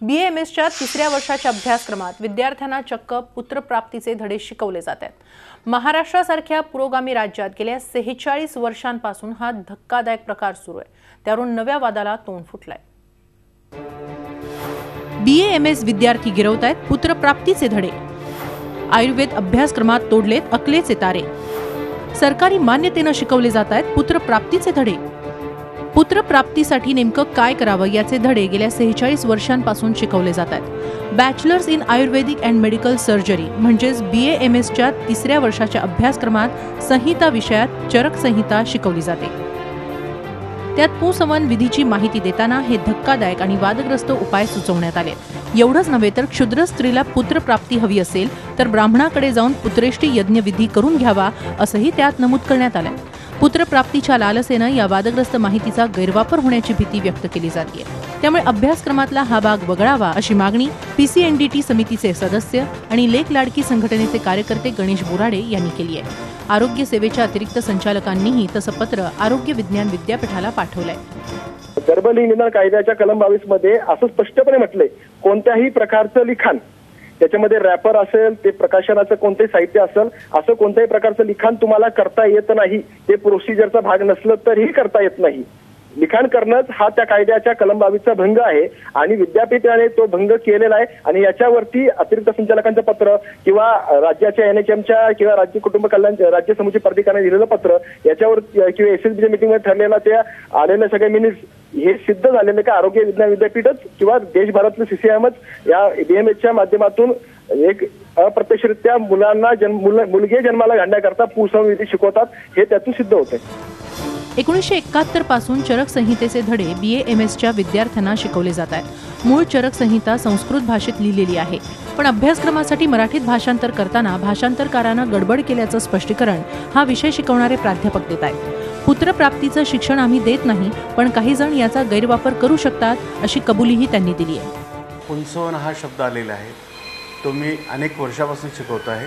BAMSच्या 3ऱ्या वर्षाच्या अभ्यासक्रमात विद्यार्थ्यांना चक्क पुत्रप्राप्तीचे धडे शिकवले जात आहेत. महाराष्ट्रासारख्या पुरोगामी राज्यात गेल्या 46 वर्षांपासून हा धक्कादायक प्रकार सुरू आहे. त्यावरून नव्या वादाला तोंड फुटलंय. BAMS विद्यार्थी गिरवतायत पुत्रप्राप्तीचे धडे. आयुर्वेद अभ्यासक्रमात तोडलेत अकलेचे तारे. सरकारी मान्यतेने शिकवले जात आहेत पुत्रप्राप्तीचे धडे. पुत्रप्राप्तीसाठी नेमकं काय करावं याचे धडे गेल्या 46 वर्षांपासून शिकवले जात आहेत. Bachelors in Ayurvedic and medical surgery म्हणजेच BAMSच्या 3ऱ्या वर्षाच्या अभ्यासक्रमात संहिता विषयात चरक संहिता शिकवली जाते. त्यात पुंसवन विधीची माहिती देताना हे धक्कादायक आणि वादग्रस्त उपाय सुचवण्यात आले. एवढंच नव्हे तर क्षुद्र स्त्रीला पुत्रप्राप्ती हवी असेल तर ब्राह्मणाकडे जाऊन पुत्रेष्टी यज्ञविधी करून घ्यावा असंही त्यात नमूद करण्यात आलं. पुत्रप्राप्तीच्या लालसेनं या वादग्रस्त माहितीचा गैरवापर होण्याची भीती व्यक्त केली जाते. त्यामुळे अभ्यासक्रमातला हा भाग वगळावा अशी मागणी PCNDT समितीचे सदस्य आणि लेक लाडकी संघटनेचे कार्यकर्ते गणेश बोराडे यांनी केली आहे. आरोग्य सेवेच्या अतिरिक्त संचालकांनीही तसं पत्र आरोग्य विज्ञान विद्यापीठाला पाठवलंय. गर्भलिंग कायद्याच्या कलम 22 मध्ये असं स्पष्टपणे म्हटलंय, कोणत्याही प्रकारचं लिखाण त्याच्यामध्ये रॅपर असेल, ते प्रकाशनाचं कोणते साहित्य असेल, असं कोणत्याही प्रकारचं लिखाण तुम्हाला करता येत नाही. ते प्रोसिजरचा भाग नसलं तरीही करता येत नाही. लिखाण करणंच हा त्या कायद्याच्या कलम 22चा भंग आहे आणि विद्यापीठाने तो भंग केलेला आहे. आणि याच्यावरती अतिरिक्त संचालकांचं पत्र किंवा राज्याच्या NHMच्या किंवा राज्य कुटुंब कल्याण राज्य समिती प्राधिकरणाने दिलेलं पत्र, याच्यावर किंवा SSBच्या मीटिंगमध्ये ठरलेला त्या आलेल्या सगळे मिनिट्स हे सिद्ध झालेले का आरोग्य विज्ञान विद्यापीठच किंवा देशभरातलं CCIMच या BAMSच्या माध्यमातून एक अप्रत्यक्षरित्या मुलांना मुलगे जन्माला घालण्याकरता पुंसवन विधी शिकवतात, हे त्यातून सिद्ध होते. 1971 पासून चरक संहितेचे धडे BAMSच्या विद्यार्थ्यांना शिकवले जात आहेत. मूळ चरक संहिता संस्कृत भाषेत लिहिलेली आहे, पण अभ्यासक्रमासाठी मराठीत भाषांतर करताना भाषांतरकारानं गडबड केल्याचं स्पष्टीकरण हा विषय शिकवणारे प्राध्यापक देत आहेत. पुत्रप्राप्तीचं शिक्षण आम्ही देत नाही, पण काही जण याचा गैरवापर करू शकतात अशी कबुलीही त्यांनी दिली आहे. पुंसवन हा शब्द आलेला आहे, तो मी अनेक वर्षापासून शिकवत आहे.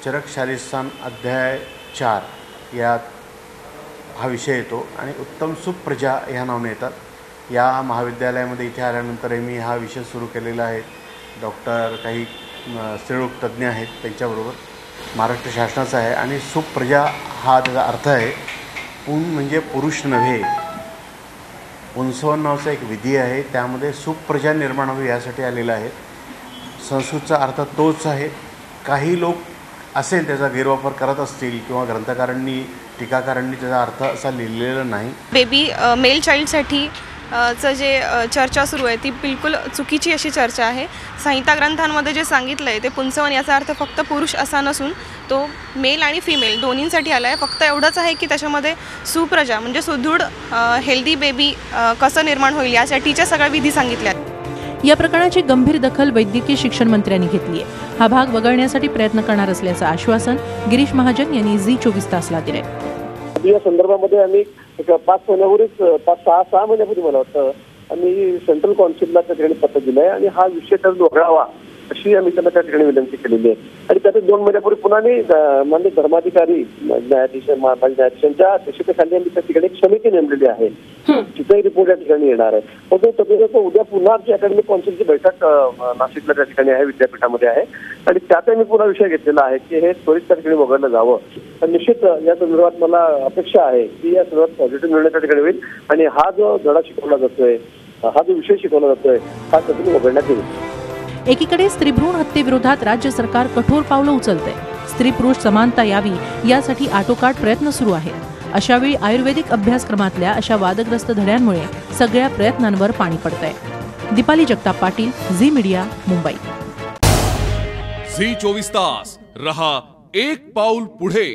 चरक शालिस्थान अध्याय 4 यात हा विषय येतो आणि उत्तम सुप्रजा ह्या नावाने येतात. या महाविद्यालयामध्ये इथे आल्यानंतर मी हा विषय सुरू केलेला आहे. डॉक्टर काही स्त्रीरोग तज्ज्ञ आहेत, त्यांच्याबरोबर महाराष्ट्र शासनाचा आहे. आणि सुप्रजा हा त्याचा अर्थ आहे, पुं म्हणजे पुरुष नव्हे. पुंसवन नावाचा एक विधी आहे, त्यामध्ये सुप्रजा निर्माण व्हावी यासाठी आलेला आहे. संस्कृतचा अर्थ तोच आहे. काही लोक असेल त्याचा गैरवापर करत असतील किंवा ग्रंथकारांनी टीकाकारांनी त्याचा अर्थ असा लिहिलेला नाही. बेबी मेल चाइल्डसाठी जे चर्चा सुरू आहे ती बिलकुल चुकीची अशी चर्चा आहे. संहिता ग्रंथांमध्ये जे सांगितलं आहे ते पुंसवन याचा अर्थ फक्त पुरुष असा नसून तो मेल आणि फिमेल दोन्हींसाठी आला आहे. फक्त एवढंच आहे की त्याच्यामध्ये सुप्रजा म्हणजे सुदृढ हेल्दी बेबी कसं निर्माण होईल यासाठीच्या सगळ्या विधी सांगितल्या आहेत. या प्रकरणाची गंभीर दखल वैद्यकीय शिक्षण मंत्र्यांनी घेतली आहे. हा भाग वगळण्यासाठी प्रयत्न करणार असल्याचं आश्वासन गिरीश महाजन यांनी झी24 तासला दिलंय. या संदर्भामध्ये आम्ही 5 महिन्यापूर्वी मला वाटतं आम्ही सेंट्रल काउन्सिलला त्या ठिकाणी पत्र दिलंय आणि हा विषय त्यात वगळावा अशी आम्ही त्यांना त्या ठिकाणी विनंती केलेली आहे. आणि त्याचे 2 महिन्यापूर्वी पुन्हा माननीय धर्माधिकारी न्यायाधीशांच्या अध्यक्षतेखाली आम्ही त्या ठिकाणी एक समिती नेमलेली आहे, तिचाही रिपोर्ट या ठिकाणी येणार आहे. पण उद्या पुन्हा आमची अकॅडमिक काउन्सिलची बैठक नाशिकला त्या ठिकाणी आहे, विद्यापीठामध्ये आहे. आणि त्यातही मी पुन्हा विषय घेतलेला आहे की हे त्वरित त्या ठिकाणी वगळलं जावं. आणि निश्चित या संदर्भात मला अपेक्षा आहे की या संदर्भात पॉझिटिव्ह निर्णय त्या ठिकाणी होईल आणि हा जो धडा शिकवला जातोय, हा जो विषय शिकवला जातोय, हा त्यातून वगळण्यात येईल. एकीकडे स्त्रीभ्रूण हत्येविरोधात राज्य सरकार कठोर पावलं उचलते. स्त्री पुरुष समानता यावी यासाठी आटोकाट प्रयत्न सुरू आहेत. अशावेळी आयुर्वेदिक अभ्यासक्रमातल्या अशा वादग्रस्त धड्यांमुळे सगळ्या प्रयत्नांवर पाणी पडतंय. Deepali Jagtap Patil, Zee media, Mumbai. Zee 24 तास रहा एक पाऊल पुढे.